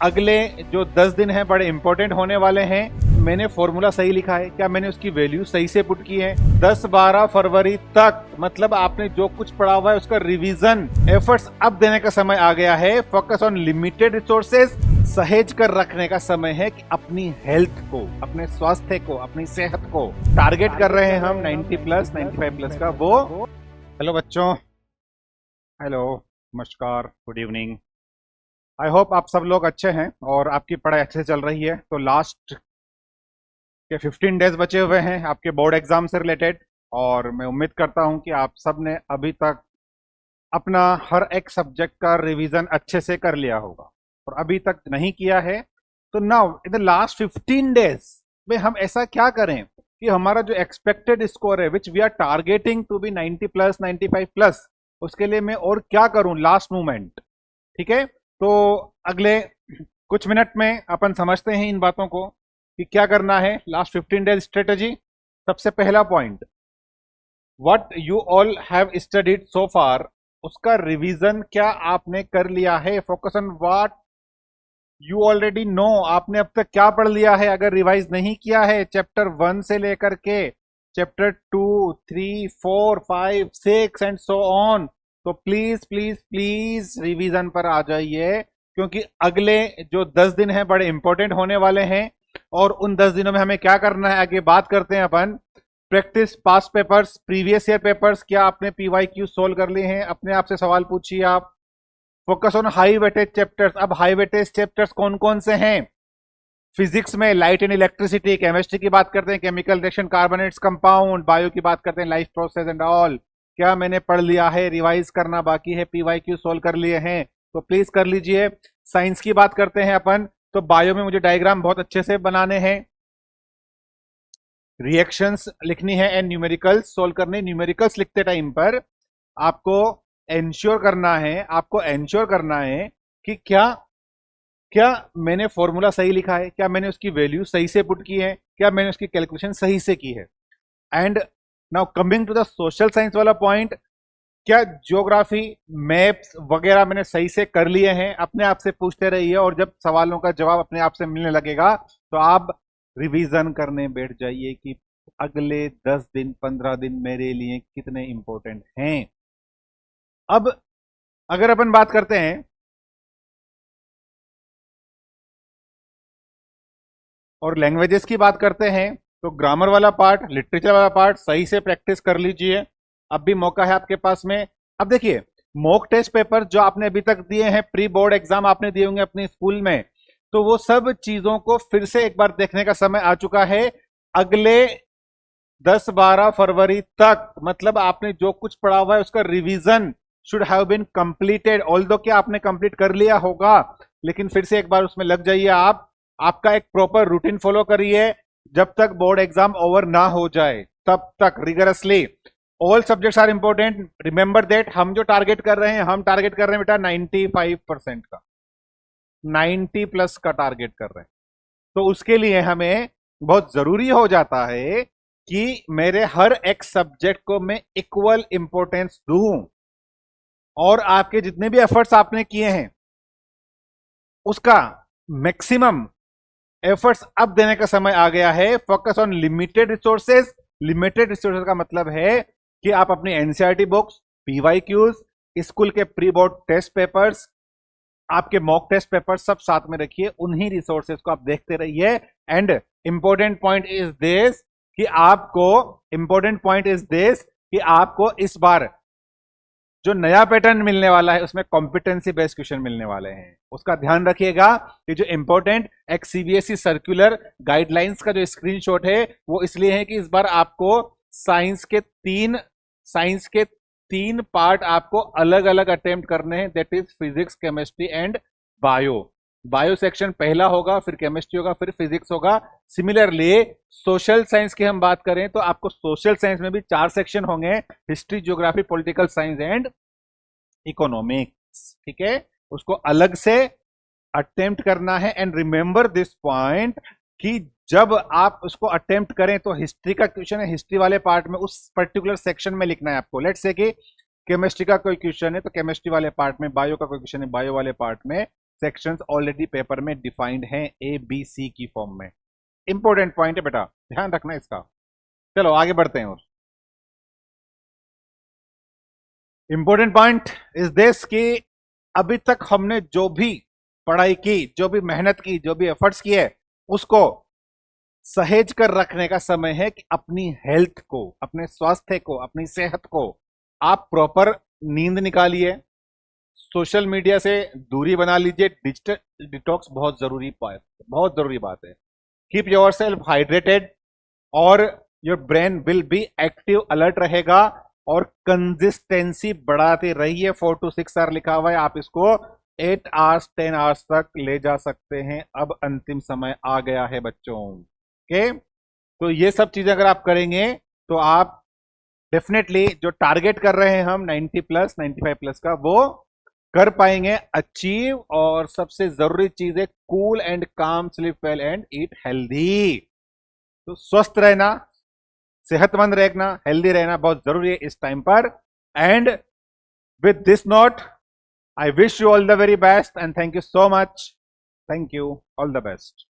अगले जो 10 दिन हैं बड़े इंपॉर्टेंट होने वाले हैं। मैंने फॉर्मूला सही लिखा है क्या? मैंने उसकी वैल्यू सही से पुट की है? 10-12 फरवरी तक मतलब आपने जो कुछ पढ़ा हुआ है उसका रिवीजन एफर्ट्स अब देने का समय आ गया है। फोकस ऑन लिमिटेड रिसोर्सेज, सहेज कर रखने का समय है कि अपनी हेल्थ को, अपने स्वास्थ्य को, अपनी सेहत को टारगेट कर रहे हैं हम 90 प्लस 95 प्लस का वो। हेलो बच्चों, हेलो, नमस्कार, गुड इवनिंग। आई होप आप सब लोग अच्छे हैं और आपकी पढ़ाई अच्छे से चल रही है। तो लास्ट के 15 डेज बचे हुए हैं आपके बोर्ड एग्जाम से रिलेटेड, और मैं उम्मीद करता हूं कि आप सब ने अभी तक अपना हर एक सब्जेक्ट का रिवीजन अच्छे से कर लिया होगा। और अभी तक नहीं किया है तो now in the last 15 days में हम ऐसा क्या करें कि हमारा जो एक्सपेक्टेड स्कोर है which we are targeting to be 90 plus 95 plus, उसके लिए मैं और क्या करूं लास्ट मोमेंट। ठीक है, तो अगले कुछ मिनट में अपन समझते हैं इन बातों को कि क्या करना है लास्ट 15 डेज स्ट्रेटेजी। सबसे पहला point, what you all have studied so far, उसका रिवीजन क्या आपने कर लिया है? Focus on what you already know, आपने अब तक क्या पढ़ लिया है। अगर रिवाइज नहीं किया है चैप्टर 1 से लेकर के चैप्टर 2, 3, 4, 5, 6 एंड सो ऑन, तो प्लीज प्लीज प्लीज रिवीजन पर आ जाइए, क्योंकि अगले जो 10 दिन हैं बड़े इंपॉर्टेंट होने वाले हैं। और उन 10 दिनों में हमें क्या करना है आगे बात करते हैं अपन। Practice past papers, previous year papers, क्या आपने पीवाईक्यू सोल्व कर लिए हैं? अपने आप से सवाल पूछिए आप। Focus on high weightage chapters. अब हाई वेटेज चैप्टर्स कौन कौन से हैं? फिजिक्स में लाइट एंड इलेक्ट्रिसिटी, केमिस्ट्री की बात करते हैं chemical reaction, carbonates compound, bio की बात करते हैं लाइफ प्रोसेस एंड ऑल। क्या मैंने पढ़ लिया है? रिवाइज करना बाकी है, पीवाईक्यू सोल्व कर लिए हैं तो प्लीज कर लीजिए। साइंस की बात करते हैं अपन, तो बायो में मुझे डायग्राम बहुत अच्छे से बनाने हैं, रिएक्शंस लिखनी है एंड न्यूमेरिकल्स सोल्व करने। न्यूमेरिकल्स लिखते टाइम पर आपको एंश्योर करना है कि क्या मैंने फॉर्मूला सही लिखा है? क्या मैंने उसकी वैल्यू सही से पुट की है? क्या मैंने उसकी कैलकुलेशन सही से की है? And now coming to the social science वाला पॉइंट, क्या ज्योग्राफी, मैप्स वगैरह मैंने सही से कर लिए हैं? अपने आप से पूछते रहिए, और जब सवालों का जवाब अपने आप से मिलने लगेगा तो आप रिवीजन करने बैठ जाइए कि अगले 10 दिन 15 दिन मेरे लिए कितने इंपॉर्टेंट हैं। अब अगर अपन बात करते हैं और लैंग्वेजेस की बात करते हैं, तो ग्रामर वाला पार्ट, लिटरेचर वाला पार्ट सही से प्रैक्टिस कर लीजिए, अब भी मौका है आपके पास में। अब देखिए, मॉक टेस्ट पेपर जो आपने अभी तक दिए हैं, प्री बोर्ड एग्जाम आपने दिए होंगे अपने स्कूल में, तो वो सब चीजों को फिर से एक बार देखने का समय आ चुका है। अगले 10-12 फरवरी तक मतलब आपने जो कुछ पढ़ा हुआ है उसका revision should have been completed. Although कि आपने कंप्लीट कर लिया होगा, लेकिन फिर से एक बार उसमें लग जाइए आप। आपका एक प्रॉपर रूटीन फॉलो करिए जब तक बोर्ड एग्जाम ओवर ना हो जाए, तब तक rigorously all subjects are important. Remember that हम जो टारगेट कर रहे हैं, हम टारगेट कर रहे हैं बेटा 95% का, 90 प्लस का टारगेट कर रहे हैं। तो उसके लिए हमें बहुत जरूरी हो जाता है कि मेरे हर एक सब्जेक्ट को मैं इक्वल इंपॉर्टेंस दूं, और आपके जितने भी एफर्ट्स आपने किए हैं उसका मैक्सिमम एफर्ट्स अब देने का समय आ गया है। Focus on limited resources. Limited resources का मतलब है कि आप अपनी एनसीईआरटी बुक्स, पीवाईक्यूज, स्कूल के प्री बोर्ड टेस्ट पेपर्स, आपके मॉक टेस्ट पेपर्स सब साथ में रखिए, उन्हीं रिसोर्सेज को आप देखते रहिए। And important point is this कि आपको इस बार जो नया पैटर्न मिलने वाला है उसमें कॉम्पिटेंसी बेस्ड क्वेश्चन मिलने वाले हैं, उसका ध्यान रखिएगा। कि जो इंपॉर्टेंट एक सीबीएसई सर्कुलर गाइडलाइंस का जो स्क्रीनशॉट है वो इसलिए है कि इस बार आपको साइंस के तीन पार्ट आपको अलग अलग अटेम्प्ट करने हैं, that is physics, chemistry and bio. Bio section पहला होगा, फिर केमिस्ट्री होगा, फिर फिजिक्स होगा। सिमिलरली सोशल साइंस की हम बात करें तो आपको सोशल साइंस में भी 4 सेक्शन होंगे, history, geography, political science and economics. ठीक है, उसको अलग से अटेम्प्ट करना है। एंड रिमेंबर दिस पॉइंट कि जब आप उसको अटेम्प्ट करें तो हिस्ट्री का क्वेश्चन है, हिस्ट्री वाले पार्ट में उस पर्टिकुलर सेक्शन में लिखना है आपको। लेट्स से कि केमिस्ट्री का कोई क्वेश्चन है तो केमिस्ट्री वाले पार्ट में, बायो का कोई क्वेश्चन है बायो वाले पार्ट में, सेक्शंस ऑलरेडी पेपर में डिफाइंड हैं ABC की फॉर्म में। इंपॉर्टेंट पॉइंट है बेटा, ध्यान रखना इसका। चलो आगे बढ़ते हैं। और इंपॉर्टेंट पॉइंट इज दिस कि अभी तक हमने जो भी पढ़ाई की, जो भी मेहनत की, जो भी एफर्ट्स किए, उसको सहेज कर रखने का समय है कि अपनी हेल्थ को, अपने स्वास्थ्य को, अपनी सेहत को आप प्रॉपर नींद निकालिए, सोशल मीडिया से दूरी बना लीजिए, डिजिटल डिटॉक्स बहुत जरूरी बात है। कीप योर सेल्फ हाइड्रेटेड और your brain will be active, alert रहेगा। और कंसिस्टेंसी बढ़ाते रहिए। 4 to 6 आवर लिखा हुआ है, आप इसको 8 आवर्स 10 आवर्स तक ले जा सकते हैं। अब अंतिम समय आ गया है बच्चों। ओके, तो ये सब चीजें अगर आप करेंगे तो आप डेफिनेटली जो टारगेट कर रहे हैं हम 90 प्लस 95 प्लस का, वो कर पाएंगे अचीव। और सबसे जरूरी चीज है कूल एंड काम, sleep well and eat healthy. तो स्वस्थ रहना, सेहतमंद रहना, हेल्दी रहना बहुत जरूरी है इस टाइम पर। And with this note I wish you all the very best and thank you so much. Thank you. All the best.